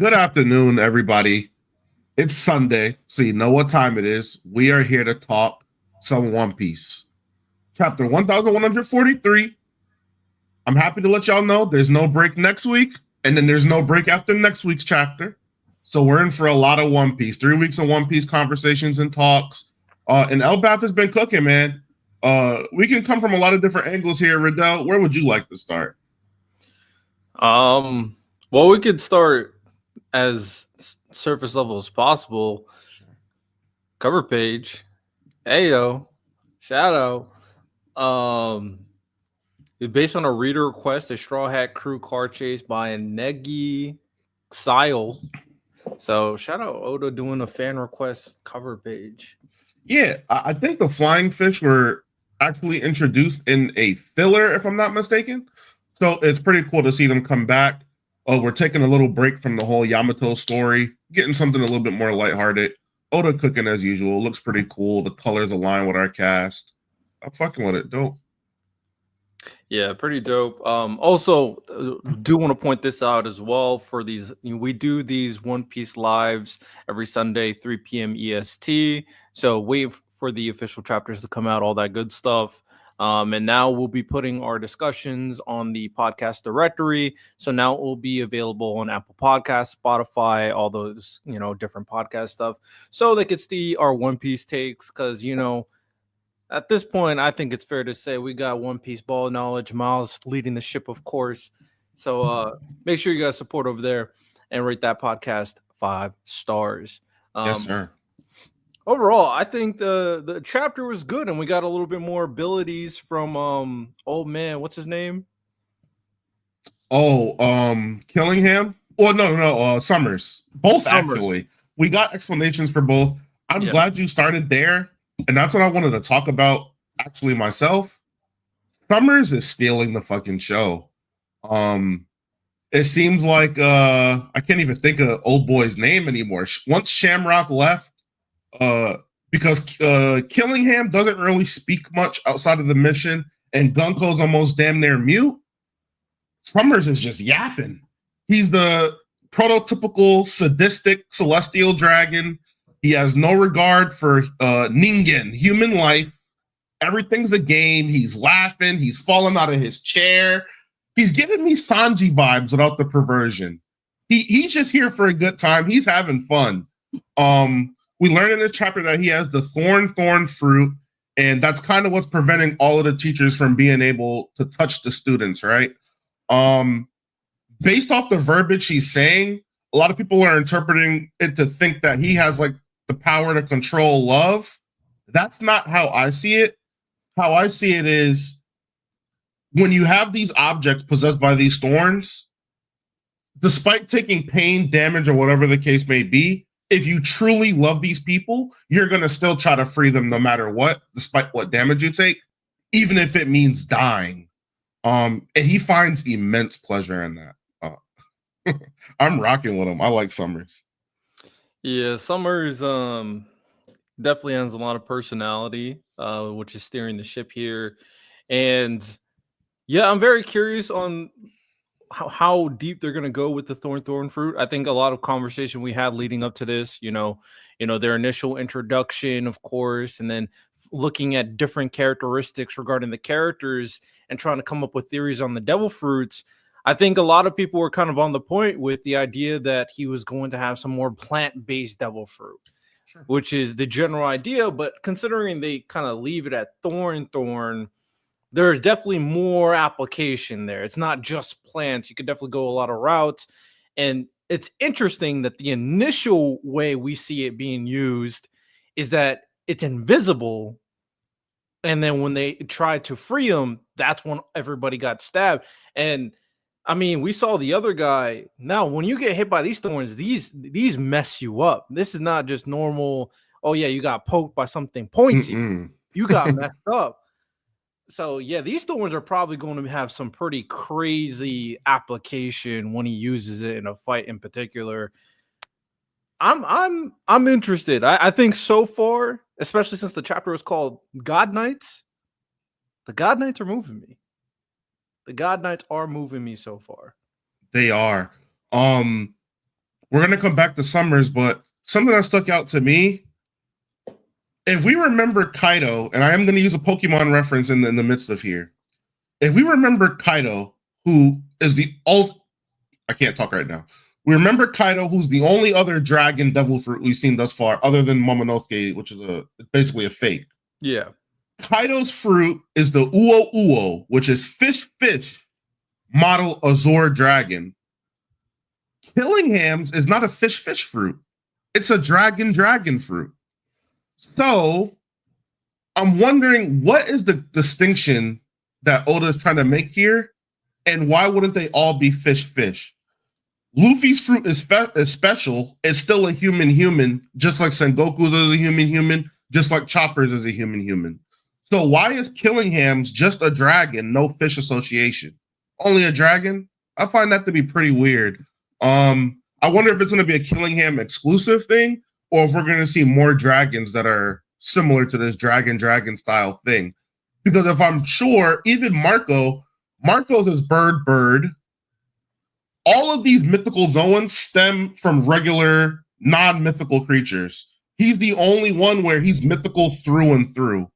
Good afternoon, everybody. It's Sunday, so you know what time it is. We are here to talk some One Piece. Chapter 1143. I'm happy to let y'all know there's no break next week, and then there's no break after next week's chapter. So we're in for a lot of One Piece. 3 weeks of One Piece conversations and talks. And Elbath has been cooking, man. We can come from a lot of different angles here. Riddell, where would you like to start? Well, we could start as surface level as possible. Cover page, Ayo, Shadow. It's based on a reader request, a Straw Hat Crew car chase by a Negi Sile. So shout out Oda doing a fan request cover page. Yeah, I think the flying fish were actually introduced in a filler, if I'm not mistaken. So it's pretty cool to see them come back. We're taking a little break from the whole Yamato story, getting something a little bit more lighthearted. Oda cooking as usual. Looks pretty cool. The colors align with our cast. I'm fucking with it. Dope. Yeah, pretty dope. Also, do want to point this out as well for these. We do these One Piece lives every Sunday, 3 p.m. EST. So wait for the official chapters to come out, all that good stuff. And now we'll be putting our discussions on the podcast directory. So now it will be available on Apple Podcasts, Spotify, all those, different podcast stuff. So they could see our One Piece takes because, at this point, I think it's fair to say we got One Piece ball knowledge. Miles leading the ship, of course. So make sure you guys support over there and rate that podcast 5 stars. Yes, sir. Overall, I think the chapter was good, and we got a little bit more abilities from old man. What's his name? Oh, Killingham. Well, no, Summers. Both Summers. Actually. We got explanations for both. I'm glad you started there. And that's what I wanted to talk about actually myself. Summers is stealing the fucking show. It seems like I can't even think of old boy's name anymore. Once Shamrock left, because Killingham doesn't really speak much outside of the mission, and Gunko's almost damn near mute. Summers is just yapping. He's the prototypical sadistic celestial dragon. He has no regard for Ningen, human life. Everything's a game. He's laughing. He's falling out of his chair. He's giving me Sanji vibes without the perversion. He's just here for a good time. He's having fun. We learned in this chapter that he has the thorn fruit, and that's kind of what's preventing all of the teachers from being able to touch the students, right? Based off the verbiage he's saying, a lot of people are interpreting it to think that he has like the power to control love. That's not how I see it. How I see it is when you have these objects possessed by these thorns, despite taking pain, damage, or whatever the case may be, if you truly love these people, you're going to still try to free them no matter what, despite what damage you take, even if it means dying. And he finds immense pleasure in that. I'm rocking with him. I like Summers. Yeah, Summers definitely has a lot of personality, which is steering the ship here. And yeah, I'm very curious on how deep they're going to go with the thorn fruit. I think a lot of conversation we had leading up to this, their initial introduction, of course, and then looking at different characteristics regarding the characters and trying to come up with theories on the devil fruits. I think a lot of people were kind of on the point with the idea that he was going to have some more plant-based devil fruit, which is the general idea. But considering they kind of leave it at thorn, there's definitely more application there. It's not just plants. You could definitely go a lot of routes. And it's interesting that the initial way we see it being used is that it's invisible. And then when they tried to free him, that's when everybody got stabbed. And I mean, we saw the other guy. Now, when you get hit by these thorns, these mess you up. This is not just normal. Oh yeah, you got poked by something pointy. You got messed up. So yeah, these thorns are probably going to have some pretty crazy application when he uses it in a fight in particular. I'm interested. I think so far, especially since the chapter was called God Knights, the God Knights are moving me. The God Knights are moving me so far. They are. we're gonna come back to Summers, but something that stuck out to me. If we remember Kaido, and I am going to use a Pokemon reference in the midst of here. If we remember Kaido, who is I can't talk right now. We remember Kaido, who's the only other dragon devil fruit we've seen thus far, other than Momonosuke, which is basically a fake. Yeah. Kaido's fruit is the Uo Uo, which is fish model Azor dragon. Killingham's is not a fish fruit. It's a dragon fruit. So I'm wondering, what is the distinction that Oda is trying to make here, and why wouldn't they all be fish? Luffy's fruit is special. It's still a human, just like Sengoku's is a human, just like Chopper's is a human. So why is Killingham's just a dragon, no fish association? Only a dragon? I find that to be pretty weird. I wonder if it's going to be a Killingham exclusive thing, or if we're going to see more dragons that are similar to this dragon style thing. Because if I'm sure, even Marco's is bird. All of these mythical Zoans stem from regular non-mythical creatures. He's the only one where he's mythical through and through.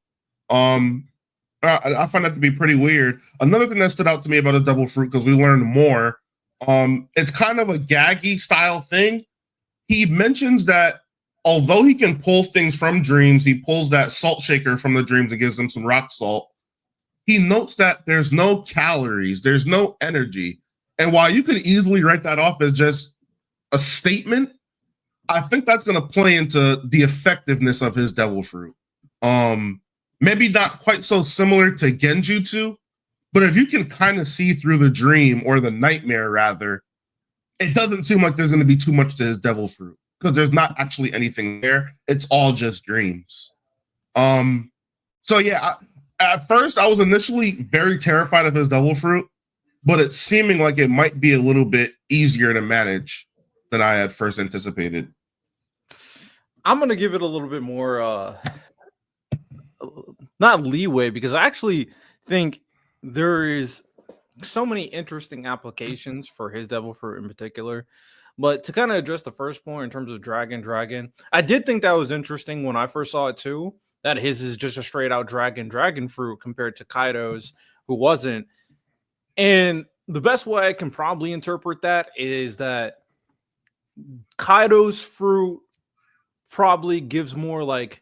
I find that to be pretty weird. Another thing that stood out to me about a double fruit, because we learned more, it's kind of a gaggy style thing. He mentions that although he can pull things from dreams, he pulls that salt shaker from the dreams and gives them some rock salt. He notes that there's no calories, there's no energy. And while you could easily write that off as just a statement, I think that's going to play into the effectiveness of his devil fruit. Maybe not quite so similar to Genjutsu, but if you can kind of see through the dream, or the nightmare rather, it doesn't seem like there's going to be too much to his devil fruit, because there's not actually anything there. It's all just dreams. So yeah, at first I was initially very terrified of his devil fruit, but it's seeming like it might be a little bit easier to manage than I had first anticipated. I'm going to give it a little bit more, not leeway, because I actually think there is so many interesting applications for his devil fruit in particular. But to kind of address the first point in terms of dragon, I did think that was interesting when I first saw it too, that his is just a straight out dragon fruit compared to Kaido's, who wasn't. And the best way I can probably interpret that is that Kaido's fruit probably gives more like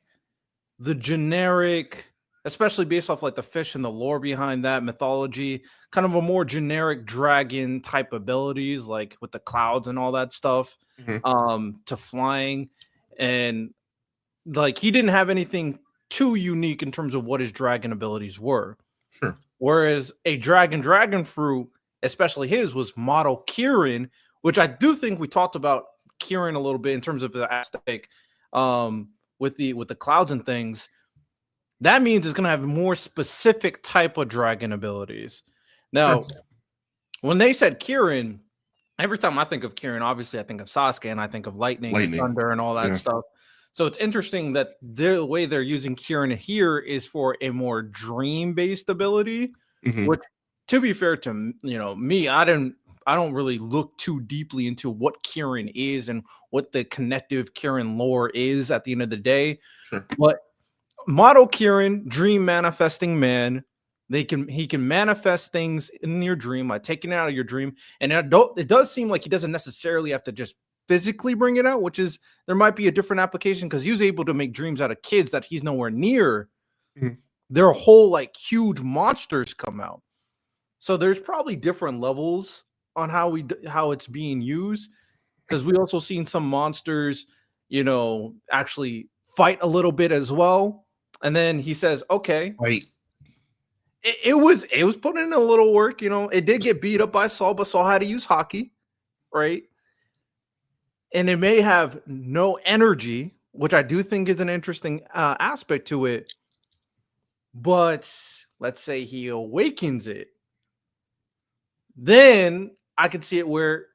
the generic, especially based off like the fish and the lore behind that mythology, kind of a more generic dragon type abilities, like with the clouds and all that stuff, to flying. And like he didn't have anything too unique in terms of what his dragon abilities were. Sure. Whereas a dragon fruit, especially his, was model Kirin, which I do think we talked about Kirin a little bit in terms of the aesthetic, with the clouds and things. That means it's going to have more specific type of dragon abilities. Now, when they said Kirin, every time I think of Kirin, obviously I think of Sasuke and I think of lightning. And thunder and all that stuff. So it's interesting that the way they're using Kirin here is for a more dream-based ability, which, to be fair to me, I don't really look too deeply into what Kirin is and what the connective Kirin lore is at the end of the day. Sure. But model Kirin, dream manifesting man, he can manifest things in your dream by taking it out of your dream. And it does seem like he doesn't necessarily have to just physically bring it out, which is, there might be a different application, because he was able to make dreams out of kids that he's nowhere near. Their whole like huge monsters come out. So there's probably different levels on how it's being used, because we also seen some monsters, actually fight a little bit as well. And then he says, okay, wait. It was putting in a little work, it did get beat up by Saul, but Saul had to use hockey, right? And it may have no energy, which I do think is an interesting aspect to it. But let's say he awakens it, then I could see it where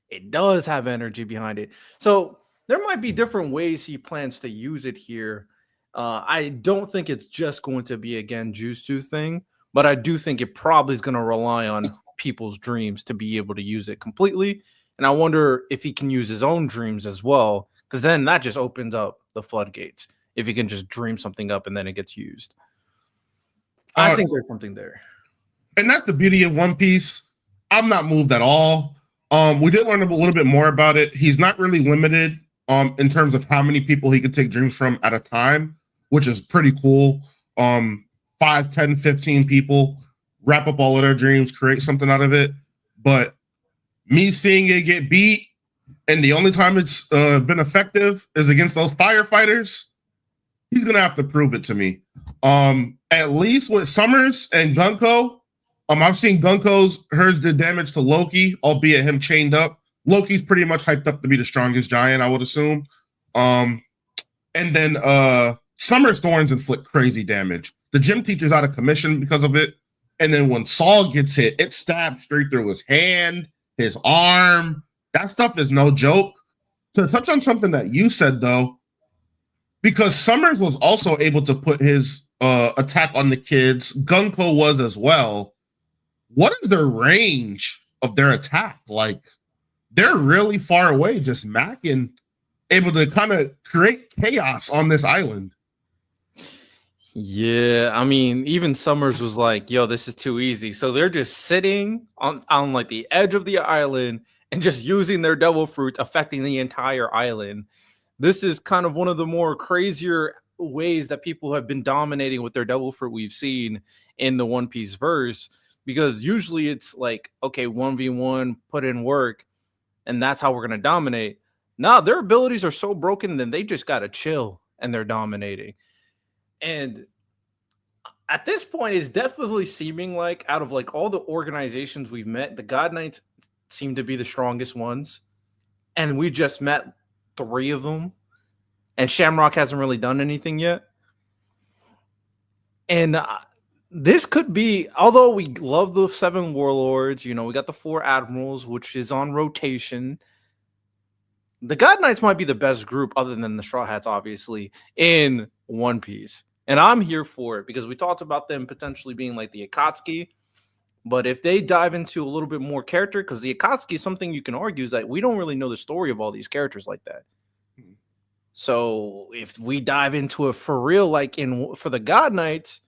it does have energy behind it. So there might be different ways he plans to use it here. I don't think it's just going to be a Genjutsu thing, but I do think it probably is going to rely on people's dreams to be able to use it completely. And I wonder if he can use his own dreams as well, because then that just opens up the floodgates. If he can just dream something up and then it gets used. I think there's something there. And that's the beauty of One Piece. I'm not moved at all. We did learn a little bit more about it. He's not really limited in terms of how many people he could take dreams from at a time, which is pretty cool. 5, 10, 15 people, wrap up all of their dreams, create something out of it. But me seeing it get beat, and the only time it's been effective is against those firefighters, he's gonna have to prove it to me. At least with Summers and Gunko, I've seen Gunko's herds did damage to Loki, albeit him chained up. Loki's pretty much hyped up to be the strongest giant, I would assume. And then Summer's thorns inflict crazy damage. The gym teacher's out of commission because of it. And then when Saul gets hit, it stabs straight through his hand, his arm. That stuff is no joke. To touch on something that you said, though, because Summers was also able to put his attack on the kids, Gunko was as well. What is their range of their attack? Like, they're really far away, just macking, able to kind of create chaos on this island. Yeah, I mean, even Summers was like, yo, this is too easy. So they're just sitting on like the edge of the island and just using their devil fruit, affecting the entire island. This is kind of one of the more crazier ways that people have been dominating with their devil fruit we've seen in the One Piece verse, because usually it's like, okay, 1v1, put in work, and that's how we're going to dominate. Now their abilities are so broken, then they just got to chill and they're dominating. And at this point, it's definitely seeming like out of like all the organizations we've met, the God Knights seem to be the strongest ones. And we just met 3 of them. And Shamrock hasn't really done anything yet. And this could be, although we love the 7 warlords, you know, we got the 4 admirals, which is on rotation. The God Knights might be the best group, other than the Straw Hats, obviously, in One Piece. And I'm here for it because we talked about them potentially being like the Akatsuki. But if they dive into a little bit more character, because the Akatsuki, something you can argue is that we don't really know the story of all these characters like that. So if we dive into it for real, like for the God Knights,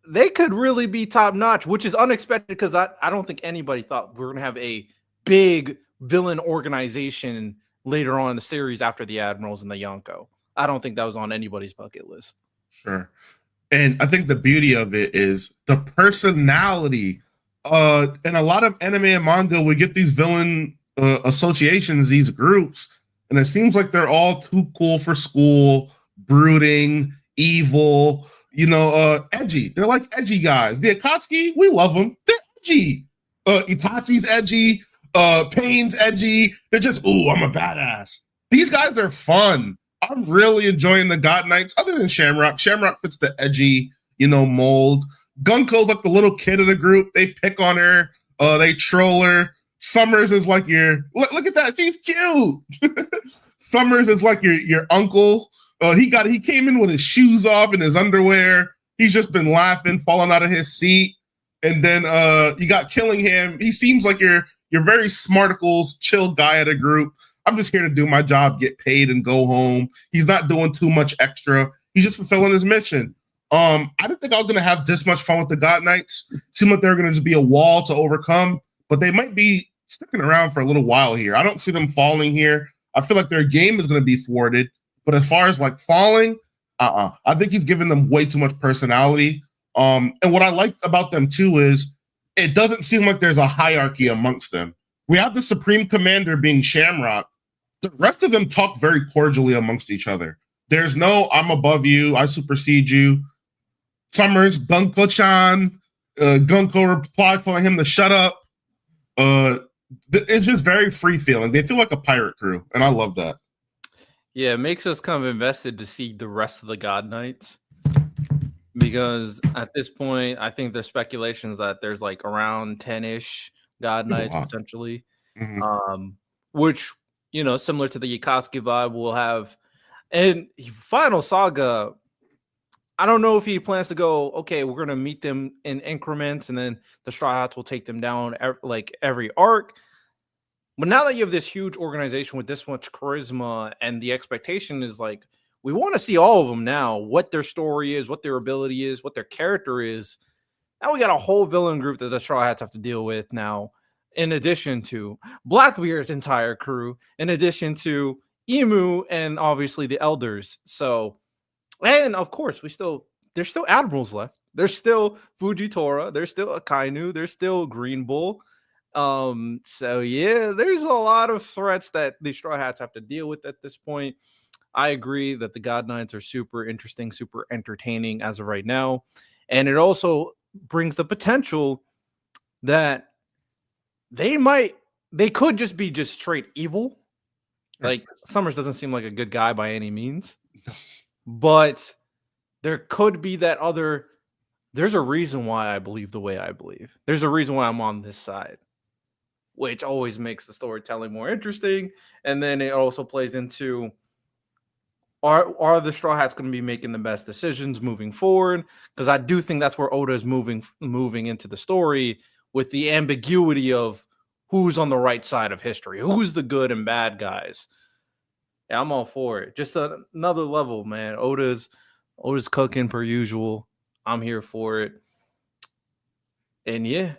they could really be top notch, which is unexpected because I don't think anybody thought we were going to have a big villain organization later on in the series after the Admirals and the Yonko. I don't think that was on anybody's bucket list. Sure. And I think the beauty of it is the personality. In a lot of anime and manga, we get these villain associations, these groups, and it seems like they're all too cool for school, brooding, evil, edgy. They're like edgy guys. The Akatsuki, we love them. They're edgy. Itachi's edgy. Pain's edgy. They're just, ooh, I'm a badass. These guys are fun. I'm really enjoying the God Knights, other than Shamrock. Shamrock fits the edgy, mold. Gunko's like the little kid of the group. They pick on her. They troll her. Summers is like look at that. She's cute. Summers is like your uncle. He came in with his shoes off and his underwear. He's just been laughing, falling out of his seat. And then you got Killingham. He seems like your very smarticles, chill guy at a group. I'm just here to do my job, get paid, and go home. He's not doing too much extra. He's just fulfilling his mission. I didn't think I was going to have this much fun with the God Knights. Seemed like they're going to just be a wall to overcome, but they might be sticking around for a little while here. I don't see them falling here. I feel like their game is going to be thwarted, but as far as like falling, I think he's giving them way too much personality. And what I like about them too is it doesn't seem like there's a hierarchy amongst them. We have the Supreme Commander being Shamrock. The rest of them talk very cordially amongst each other. There's no, I'm above you, I supersede you. Summers, Gunko-chan, Gunko replies telling him to shut up. It's just very free-feeling. They feel like a pirate crew, and I love that. Yeah, it makes us kind of invested to see the rest of the God Knights. Because at this point, I think there's speculations that there's like around 10-ish God Knights potentially. Mm-hmm. Which, similar to the Akatsuki vibe, will have. And Final Saga, I don't know if he plans to go, okay, we're going to meet them in increments and then the Straw Hats will take them down like every arc. But now that you have this huge organization with this much charisma, and the expectation is like, we want to see all of them now, what their story is, what their ability is, what their character is. Now we got a whole villain group that the Straw Hats have to deal with now, in addition to Blackbeard's entire crew, in addition to Emu and obviously the Elders. So, and of course, there's still admirals left. There's still Fujitora. There's still Akainu. There's still Green Bull. So yeah, there's a lot of threats that the Straw Hats have to deal with at this point. I agree that the God Knights are super interesting, super entertaining as of right now. And it also brings the potential that they could just be just straight evil. Like, Summers doesn't seem like a good guy by any means, but there could be that other. There's a reason why I believe the way I believe. There's a reason why I'm on this side, which always makes the storytelling more interesting. And then it also plays into, are the Straw Hats going to be making the best decisions moving forward? Because I do think that's where Oda is moving into the story, with the ambiguity of who's on the right side of history, who's the good and bad guys. Yeah, I'm all for it. Just another level, man. Oda's cooking per usual. I'm here for it. And yeah,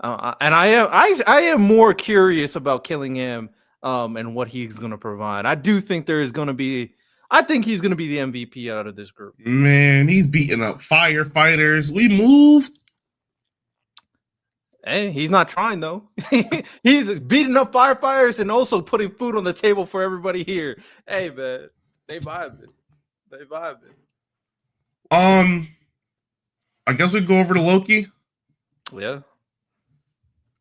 and I am more curious about Killingham and what he's going to provide. I do think there is going to be. I think he's going to be the MVP out of this group. Man, he's beating up firefighters. We moved. Hey, he's not trying though. He's beating up firefighters and also putting food on the table for everybody here. Hey, man, they vibing. They vibing. I guess we go over to Loki. Yeah.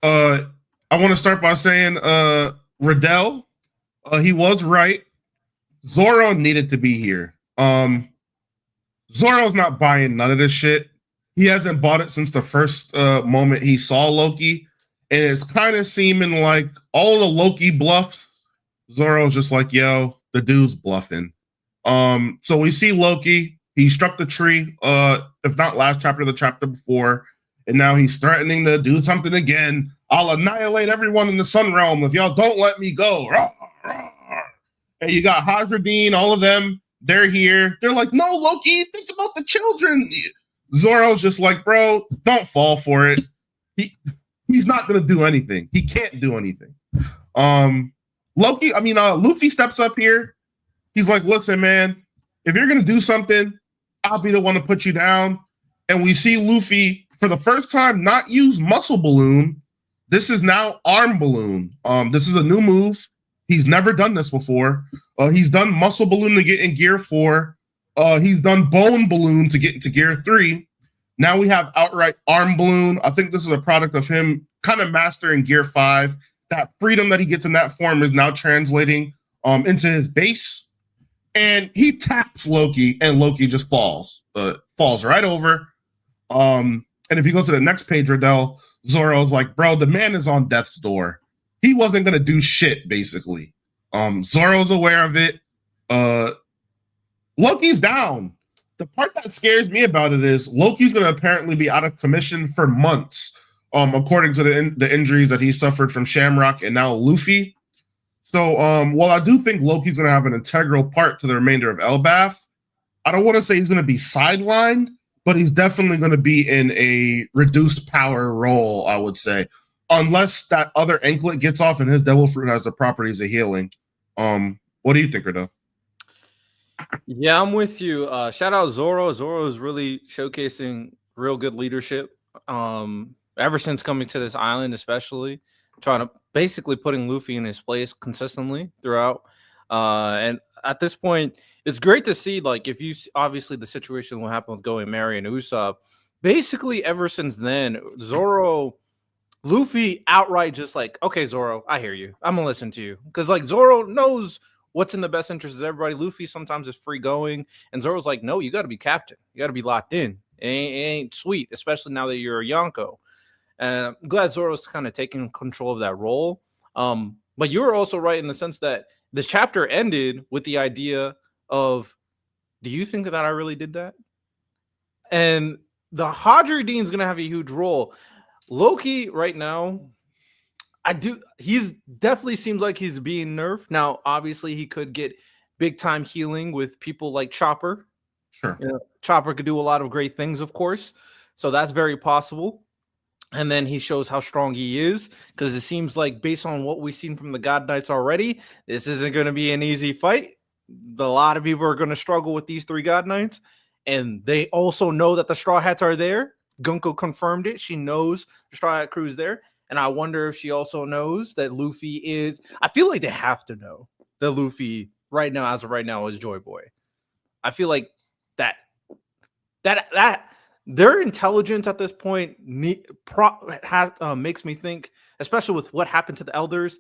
I want to start by saying, Riddell, he was right. Zoro needed to be here. Zoro's not buying none of this shit. He hasn't bought it since the first moment he saw Loki. And it's kind of seeming like all the Loki bluffs, Zoro's just like, yo, the dude's bluffing. So we see Loki. He struck the tree, if not last chapter, the chapter before. And now he's threatening to do something again. I'll annihilate everyone in the Sun Realm if y'all don't let me go. And you got Hadradine, all of them. They're here. They're like, no, Loki, think about the children. Zoro's just like, bro, don't fall for it. He's not gonna do anything. He can't do anything. Luffy steps up here. He's like, listen, man, if you're gonna do something, I'll be the one to put you down. And we see Luffy for the first time not use muscle balloon. This is now arm balloon. This is a new move. He's never done this before. He's done muscle balloon to get in gear 4. He's done bone balloon to get into gear 3. Now we have outright arm balloon. I think this is a product of him kind of mastering gear 5. That freedom that he gets in that form is now translating into his base. And he taps Loki, and Loki just falls right over. And if you go to the next page, Riddell, Zoro's like, bro, the man is on death's door. He wasn't going to do shit, basically. Zoro's aware of it. Loki's down. The part that scares me about it is Loki's going to apparently be out of commission for months, according to the injuries that he suffered from Shamrock and now Luffy. So while I do think Loki's going to have an integral part to the remainder of Elbaf, I don't want to say he's going to be sidelined, but he's definitely going to be in a reduced power role, I would say. Unless that other anklet gets off and his devil fruit has the properties of healing. What do you think, Riddell? Yeah, I'm with you. Shout out Zoro. Zoro is really showcasing real good leadership. Ever since coming to this island, especially trying to basically putting Luffy in his place consistently throughout. And at this point, it's great to see, like, if you obviously the situation will happen with Going Mary and Usopp. Basically, ever since then, Luffy outright just like, okay, Zoro, I hear you. I'm gonna listen to you. Because like Zoro knows what's in the best interest of everybody. Luffy sometimes is free going, and Zoro's like, no, you gotta be captain. You gotta be locked in. It ain't sweet, especially now that you're a Yonko. And I'm glad Zoro's kind of taking control of that role. But you were also right in the sense that the chapter ended with the idea of, do you think that I really did that? And the Hadra Dean's gonna have a huge role. Loki right now, I do. He's definitely seems like he's being nerfed. Now, obviously, he could get big time healing with people like Chopper. Sure. You know, Chopper could do a lot of great things, of course. So that's very possible. And then he shows how strong he is, because it seems like, based on what we've seen from the God Knights already, this isn't going to be an easy fight. A lot of people are going to struggle with these 3 God Knights, and they also know that the Straw Hats are there. Gunko confirmed it. She knows the Straw Hat crew's there, and I wonder if she also knows that Luffy is. I feel like they have to know that Luffy right now, as of right now, is Joy Boy. I feel like that their intelligence at this point makes me think, especially with what happened to the elders,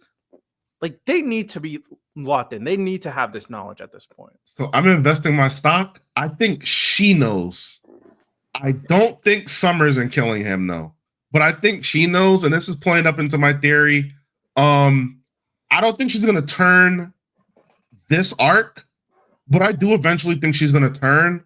like they need to be locked in. They need to have this knowledge at this point. So I'm investing my stock. I think she knows. I don't think Summer's in killing him, though. But I think she knows, and this is playing up into my theory. I don't think she's going to turn this arc, but I do eventually think she's going to turn.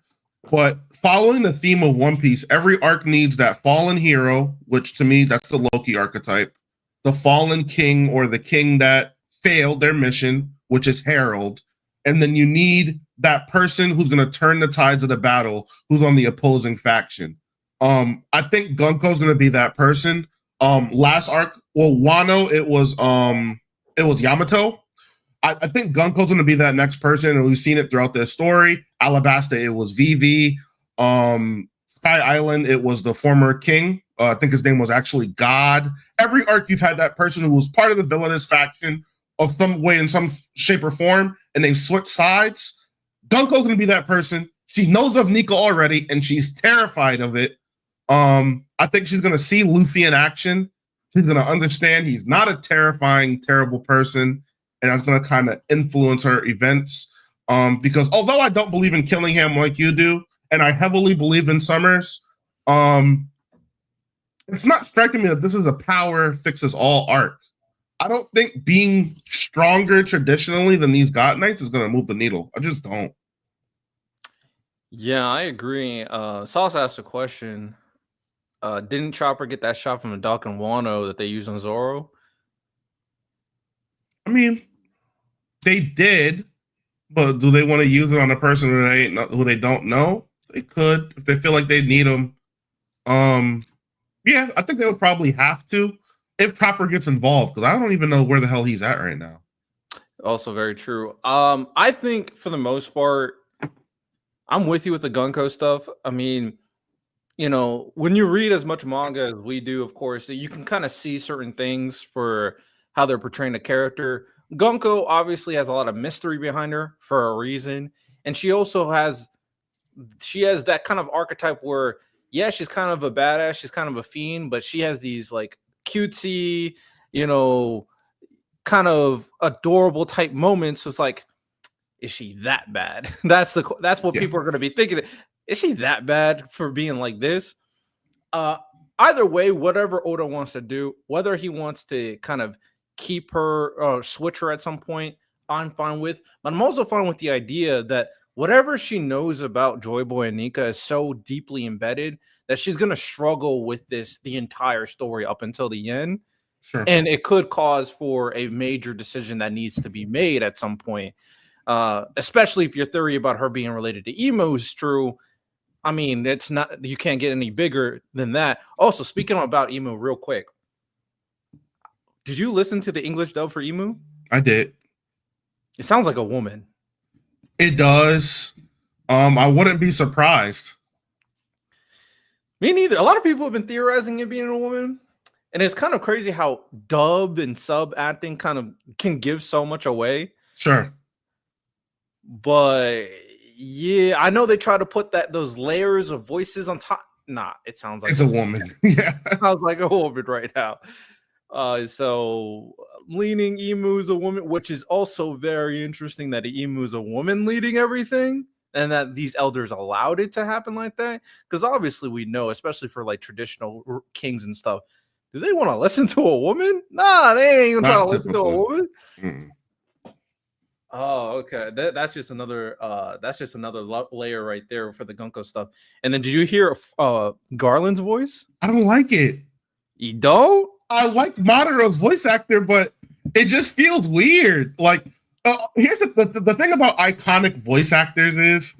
But following the theme of One Piece, every arc needs that fallen hero, which to me, that's the Loki archetype, the fallen king or the king that failed their mission, which is Herald. And then you need that person who's going to turn the tides of the battle, who's on the opposing faction. I think Gunko's going to be that person. Last arc, well, Wano, it was Yamato. I think Gunko's going to be that next person, and we've seen it throughout their story. Alabasta, it was Vivi. Sky Island, it was the former king. I think his name was actually God. Every arc, you've had that person who was part of the villainous faction of some way, in some shape or form, and they switch sides. Gunko's going to be that person. She knows of Nika already, and she's terrified of it. I think she's going to see Luffy in action. She's going to understand he's not a terrifying, terrible person, and that's going to kind of influence her events. Because although I don't believe in killing him like you do, and I heavily believe in Summers, it's not striking me that this is a power fixes all arc. I don't think being stronger traditionally than these God Knights is going to move the needle. I just don't. Yeah, I agree. Sauce asked a question. Didn't Chopper get that shot from the Doc and Wano that they used on Zoro? I mean, they did, but do they want to use it on a person who they don't know? They could if they feel like they need them. Yeah, I think they would probably have to if Chopper gets involved, because I don't even know where the hell he's at right now. Also very true. I think for the most part, I'm with you with the Gunko stuff. I mean, you know, when you read as much manga as we do, of course, you can kind of see certain things for how they're portraying the character. Gunko obviously has a lot of mystery behind her for a reason. And she also has that kind of archetype where, yeah, she's kind of a badass, she's kind of a fiend, but she has these like cutesy, you know, kind of adorable type moments. So it's like, is she that bad? That's what people are going to be thinking. Is she that bad for being like this? Either way, whatever Oda wants to do, whether he wants to kind of keep her or switch her at some point, I'm fine with. But I'm also fine with the idea that whatever she knows about Joy Boy and Nika is so deeply embedded that she's going to struggle with this the entire story up until the end. Sure. And it could cause for a major decision that needs to be made at some point. Especially if your theory about her being related to Emu is true. I mean, it's not, you can't get any bigger than that. Also, speaking about Emu real quick, did you listen to the English dub for Emu? I did. It sounds like a woman. It does. I wouldn't be surprised. Me neither. A lot of people have been theorizing it being a woman. And it's kind of crazy how dub and sub acting kind of can give so much away. Sure. But yeah, I know they try to put those layers of voices on top. Nah, it sounds like it's a woman. Yeah. It sounds like a woman right now. So leaning Emu's a woman, which is also very interesting that Emu's a woman leading everything, and that these elders allowed it to happen like that. Because obviously we know, especially for like traditional kings and stuff, do they want to listen to a woman? Nah, they ain't even trying to listen to a woman. Mm-mm. Oh, okay. That's just another layer right there for the Gunko stuff. And then did you hear Garland's voice? I don't like it. You don't? I like Maduro's voice actor, but it just feels weird. Like, here's the thing about iconic voice actors is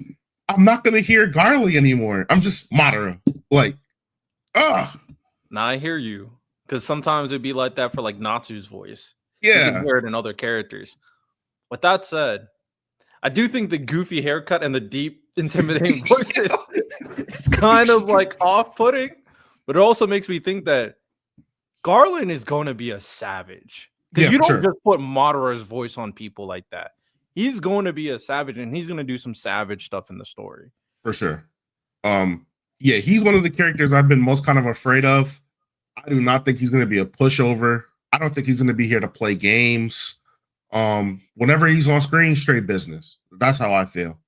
I'm not gonna hear Garly anymore. I'm just Maduro. Like, ugh. Now I hear you, because sometimes it'd be like that for like Natsu's voice. Yeah, you can hear it in other characters. With that said, I do think the goofy haircut and the deep, intimidating voice is kind of like off-putting, but it also makes me think that Garland is going to be a savage. Because you don't just put Madara's voice on people like that. He's going to be a savage, and he's going to do some savage stuff in the story. For sure. Yeah, he's one of the characters I've been most kind of afraid of. I do not think he's going to be a pushover. I don't think he's going to be here to play games. Whenever he's on screen, straight business. That's how I feel.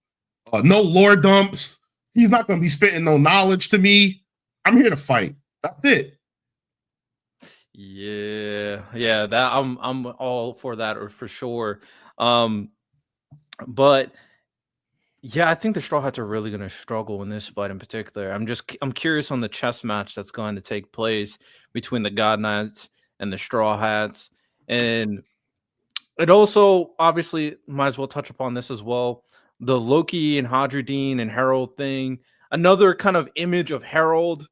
No lore dumps. He's not going to be spitting no knowledge to me. I'm here to fight. That's it. Yeah, that I'm all for that, or for sure. But yeah, I think the Straw Hats are really going to struggle in this fight in particular. I'm curious on the chess match that's going to take place between the God Knights and the Straw Hats, and it also obviously might as well touch upon this as well. The Loki and Hadradine and Harold thing, another kind of image of Harold.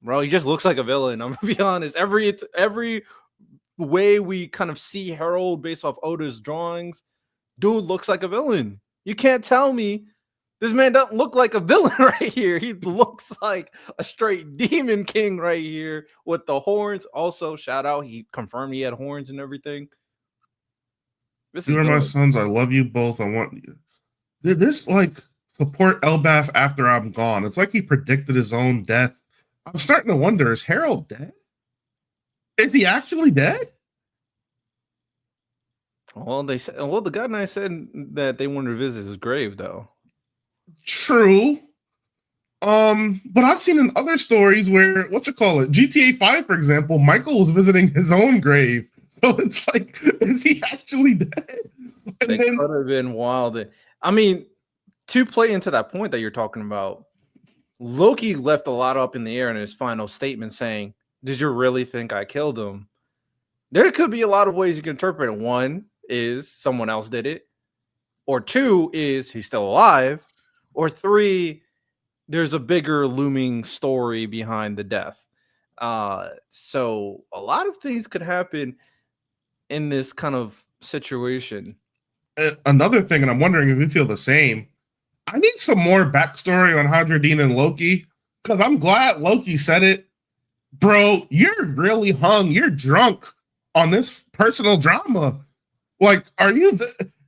Bro, he just looks like a villain. I'm gonna be honest. Every way we kind of see Harold based off Oda's drawings, dude looks like a villain. You can't tell me this man doesn't look like a villain right here. He looks like a straight demon king right here with the horns. Also, shout out, he confirmed he had horns and everything. You are my sons. I love you both. I want you. Did this like support Elbaf after I'm gone? It's like he predicted his own death. I'm starting to wonder, is Harold dead? Is he actually dead? Well, the God Knight said that they wanted to visit his grave, though. True. But I've seen in other stories where, GTA 5, for example, Michael was visiting his own grave. So it's like, is he actually dead? And it could have been wild. I mean, to play into that point that you're talking about, Loki left a lot up in the air in his final statement saying, did you really think I killed him? There could be a lot of ways you can interpret it. One is someone else did it. Or two is he's still alive. Or three, there's a bigger looming story behind the death. So a lot of things could happen in this kind of situation. Another thing, and I'm wondering if you feel the same, I need some more backstory on Hadradine and Loki, because I'm glad Loki said it. Bro, you're really hung. You're drunk on this personal drama. Like, are you...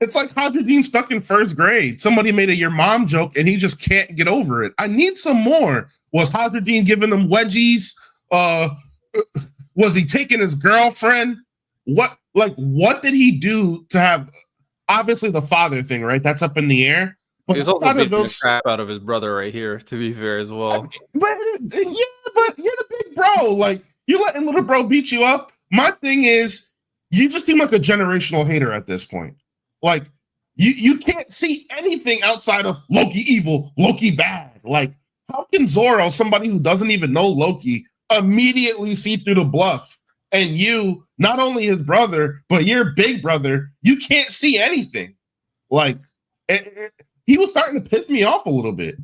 It's like Hadradine stuck in first grade. Somebody made a your mom joke, and he just can't get over it. I need some more. Was Hadradine giving him wedgies? Was he taking his girlfriend? What did he do to have... Obviously, the father thing, right? That's up in the air. But he's also beating the crap out of his brother right here, to be fair, as well. But you're the big bro. Like, you letting little bro beat you up? My thing is, you just seem like a generational hater at this point. Like, you can't see anything outside of Loki evil, Loki bad. Like, how can Zoro, somebody who doesn't even know Loki, immediately see through the bluffs? And you, not only his brother, but your big brother, you can't see anything. Like, he was starting to piss me off a little bit.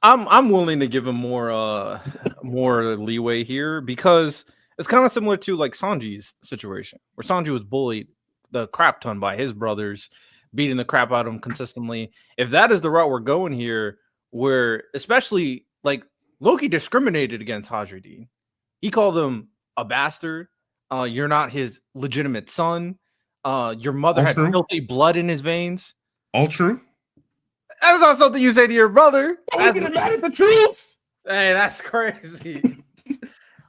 I'm willing to give him more leeway here, because it's kind of similar to like Sanji's situation, where Sanji was bullied the crap ton by his brothers, beating the crap out of him consistently. If that is the route we're going here, where especially like Loki discriminated against Hadradine, he called him a bastard. You're not his legitimate son. Your mother had filthy blood in his veins. All true. That's not something you say to your brother. Oh, you're mad at the truth. Hey, that's crazy.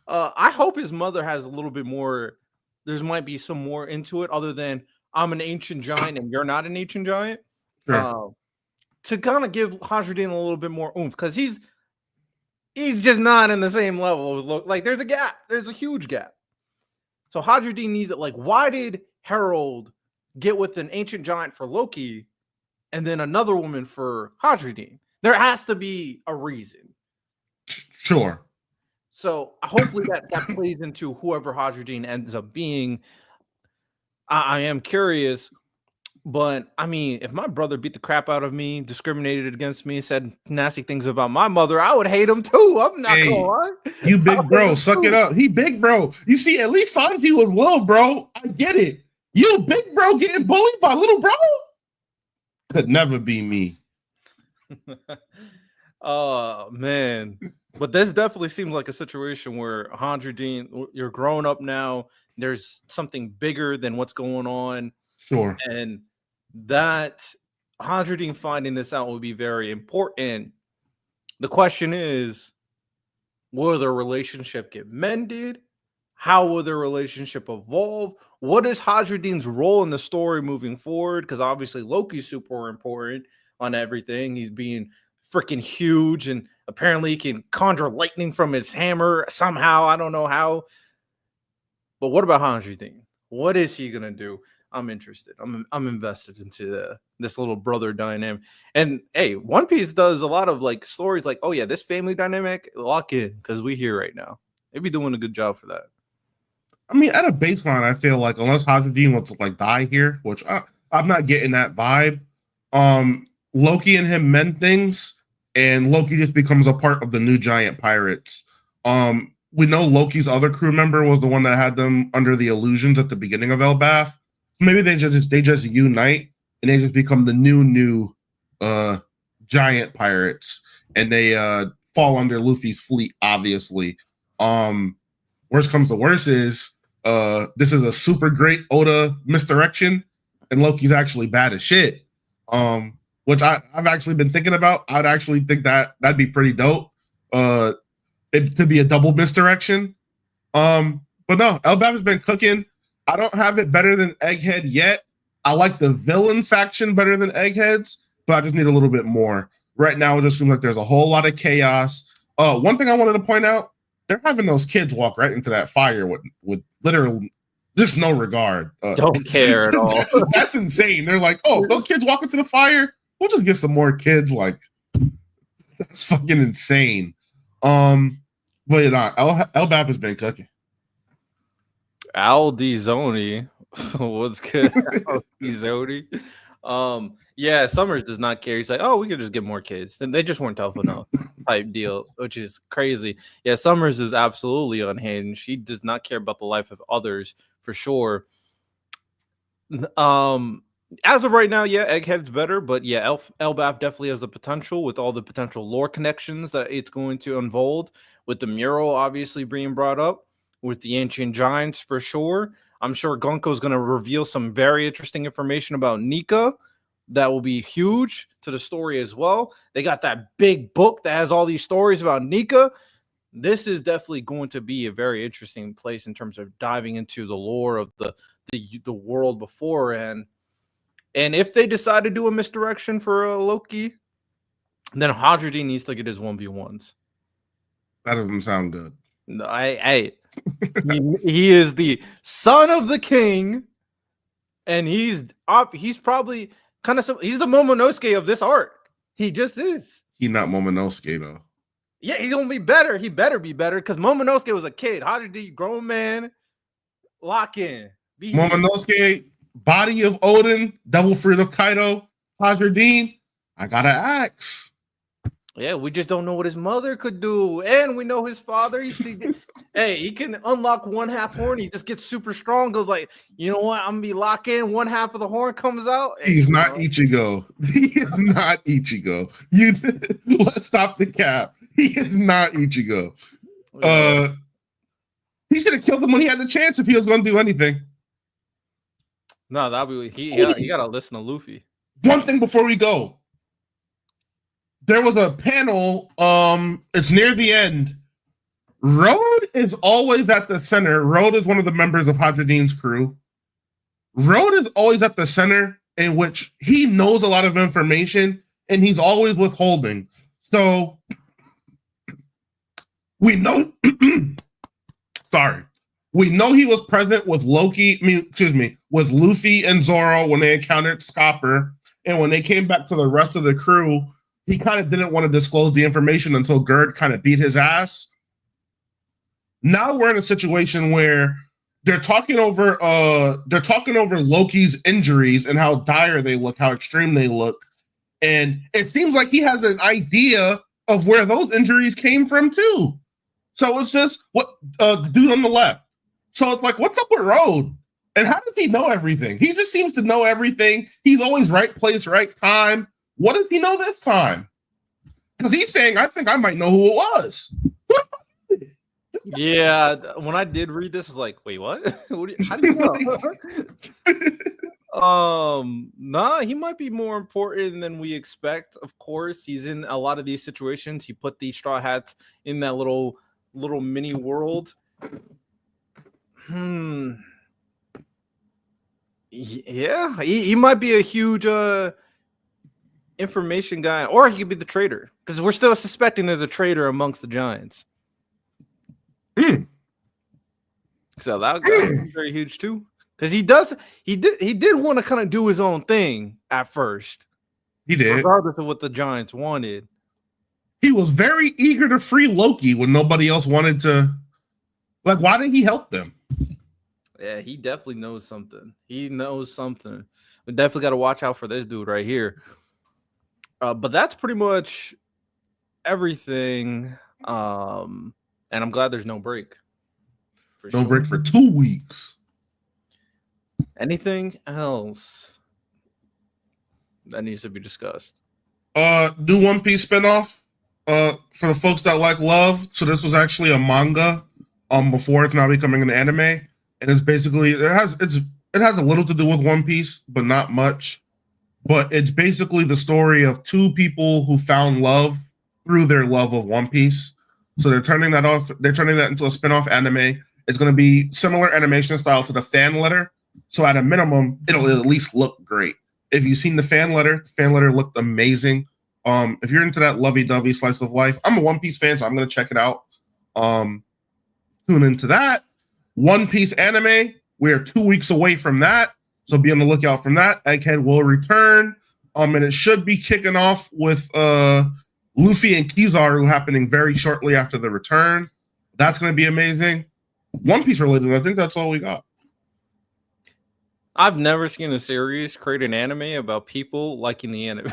I hope his mother has a little bit more. There might be some more into it, other than I'm an ancient giant and you're not an ancient giant. Sure. To kind of give Hadradine a little bit more oomph, because he's just not in the same level. Like, there's a gap. There's a huge gap. So Hadradine needs it. Like, why did Harold get with an ancient giant for Loki and then another woman for Hadradine? There has to be a reason. Sure. So hopefully that plays into whoever Hadradine ends up being. I am curious, but I mean, if my brother beat the crap out of me, discriminated against me, said nasty things about my mother, I would hate him too. I'm not gonna Hey, lie. you I big would hate bro, him suck it too. up. He big bro. You see, at least Sanji was little bro. I get it. You big bro getting bullied by little bro could never be me. Oh man. But this definitely seems like a situation where Hadradine, you're grown up now. There's something bigger than what's going on. Sure. And that Hadradine finding this out will be very important. The question is, will their relationship get mended? How will their relationship evolve? What is Hadradine's role in the story moving forward? Because obviously Loki's super important on everything. He's being freaking huge, and apparently he can conjure lightning from his hammer somehow. I don't know how. But what about Hadradine? What is he gonna do? I'm interested. I'm invested into this little brother dynamic. And hey, One Piece does a lot of like stories like, oh yeah, this family dynamic, lock in because we here right now. They'd be doing a good job for that. I mean, at a baseline, I feel like unless Hadradine wants to like die here, which I'm not getting that vibe. Loki and him mend things, and Loki just becomes a part of the new giant pirates. We know Loki's other crew member was the one that had them under the illusions at the beginning of Elbaf. Maybe they just unite and they just become the new giant pirates, and they fall under Luffy's fleet, obviously. Worst comes to worst is this is a super great Oda misdirection, and Loki's actually bad as shit. Which I've actually been thinking about. I'd actually think that'd be pretty dope. To be a double misdirection. But no, Elbaf has been cooking. I don't have it better than Egghead yet. I like the villain faction better than Egghead's, but I just need a little bit more. Right now, it just seems like there's a whole lot of chaos. One thing I wanted to point out, they're having those kids walk right into that fire with literally just no regard. Don't care at all. That's insane. They're like, oh, those kids walk into the fire, we'll just get some more kids. Like, that's fucking insane. But Elbaf has been cooking. Aldi Zoni. What's good? Aldi Zoni. Yeah, Summers does not care. He's like, oh, we could just get more kids. Then they just weren't tough enough type deal, which is crazy. Yeah, Summers is absolutely unhinged. He does not care about the life of others for sure. As of right now, yeah, Egghead's better, but yeah, Elbaf definitely has the potential with all the potential lore connections that it's going to unfold, with the mural obviously being brought up, with the ancient giants for sure. I'm sure Gonko's going to reveal some very interesting information about Nika that will be huge to the story as well. They got that big book that has all these stories about Nika. This is definitely going to be a very interesting place in terms of diving into the lore of the world before. And if they decide to do a misdirection for Loki, then Hadradine needs to get his 1v1s. That doesn't sound good. No, he is the son of the king, and he's probably kind of he's the Momonosuke of this arc. He just is. He's not Momonosuke though. Yeah, he's gonna be better. He better be better because Momonosuke was a kid. Hadradine, grown man, lock in. Momonosuke, body of Odin, devil fruit of Kaido, Hadradine. I gotta ask. Yeah, we just don't know what his mother could do, and we know his father. He can unlock one half horn. He just gets super strong. Goes like, you know what? I'm gonna be locked in. One half of the horn comes out. He's not Ichigo. He is not Ichigo. Let's stop the cap. He is not Ichigo. He should have killed him when he had the chance if he was going to do anything. No, that'd be he got to listen to Luffy. One thing before we go. There was a panel, it's near the end. Road is always at the center. Road is one of the members of Hadradine's crew. Road is always at the center, in which he knows a lot of information, and he's always withholding. So, we know, we know he was present with with Luffy and Zoro when they encountered Scopper, and when they came back to the rest of the crew, he kind of didn't want to disclose the information until Gerd kind of beat his ass. Now we're in a situation where they're talking over Loki's injuries and how dire they look, how extreme they look. And it seems like he has an idea of where those injuries came from too. So it's just what the dude on the left. So it's like, what's up with Road? And how does he know everything? He just seems to know everything. He's always right place, right time. What does he know this time? Because he's saying, I think I might know who it was. Yeah, when I did read this, I was like, wait, what? How do you know? Nah, he might be more important than we expect. Of course, he's in a lot of these situations. He put these Straw Hats in that little mini world. Yeah, he might be a huge information guy, or he could be the traitor, because we're still suspecting there's a traitor amongst the Giants. So that would be very huge too, because he did want to kind of do his own thing at first. He did, regardless of what the Giants wanted. He was very eager to free Loki when nobody else wanted to. Like, why didn't he help them? Yeah, he definitely knows something. We definitely got to watch out for this dude right here. But that's pretty much everything. And I'm glad there's no break. Break for 2 weeks. Anything else that needs to be discussed? Do One Piece spinoff. For the folks that like love. So this was actually a manga. Before it's now becoming an anime, and it's basically it has a little to do with One Piece, but not much. But it's basically the story of two people who found love through their love of One Piece. So they're turning that into a spin-off anime. It's going to be similar animation style to the fan letter. So at a minimum, it'll at least look great. If you've seen the fan letter looked amazing. If you're into that lovey-dovey slice of life, I'm a One Piece fan, so I'm going to check it out. Tune into that. One Piece anime. We're 2 weeks away from that. So be on the lookout from that. Egghead will return. And it should be kicking off with Luffy and Kizaru happening very shortly after the return. That's going to be amazing. One Piece related, I think that's all we got. I've never seen a series create an anime about people liking the anime.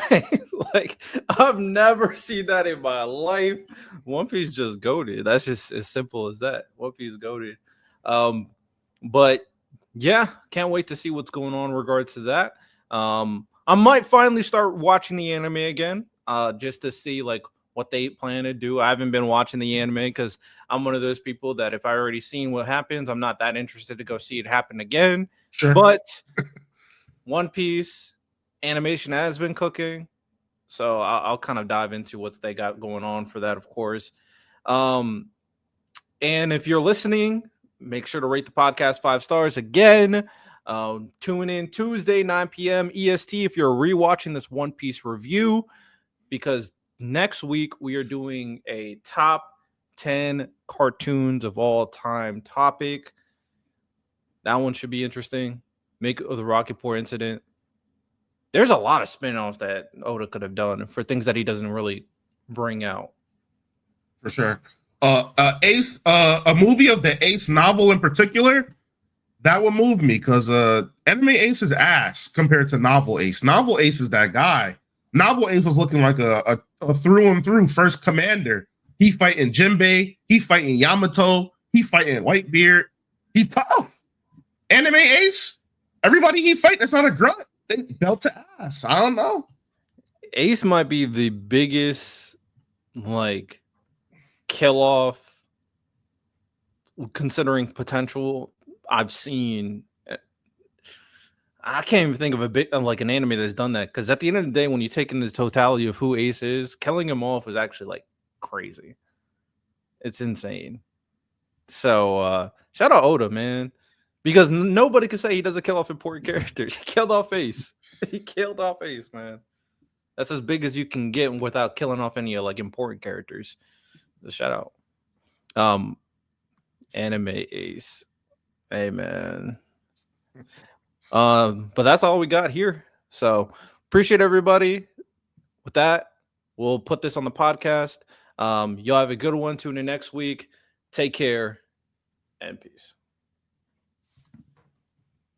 Like, I've never seen that in my life. One Piece just goated. That's just as simple as that. One Piece goated. But yeah, can't wait to see what's going on in regards to that. I might finally start watching the anime again, just to see like what they plan to do. I haven't been watching the anime because I'm one of those people that if I already seen what happens, I'm not that interested to go see it happen again. Sure. But One Piece animation has been cooking, so I'll kind of dive into what they got going on for that, of course. And if you're listening, make sure to rate the podcast 5 stars again. Tune in Tuesday, 9 p.m. EST if you're rewatching this One Piece review, because next week we are doing a top 10 cartoons of all time topic. That one should be interesting. Make of the Rocky Port incident. There's a lot of spin-offs that Oda could have done for things that he doesn't really bring out. For sure. Ace, a movie of the Ace novel in particular, that would move me because Anime Ace is ass compared to Novel Ace. Novel Ace is that guy. Novel Ace was looking like a through and through first commander. He fighting Jinbei. He fighting Yamato. He fighting Whitebeard. He tough. Anime Ace, everybody he fight that's not a grunt, they belt to ass. I don't know. Ace might be the biggest like kill off considering potential I've seen. I can't even think of a bit like an anime that's done that, because at the end of the day, when you take in the totality of who Ace is, killing him off is actually like crazy. It's insane. So shout out Oda, man, because nobody can say he doesn't kill off important characters. He killed off Ace. He killed off Ace, man. That's as big as you can get without killing off any like important characters. So shout out. Anime Ace. Hey, man. But that's all we got here. So appreciate everybody. With that, we'll put this on the podcast. Y'all have a good one. Tune in next week. Take care. and peace.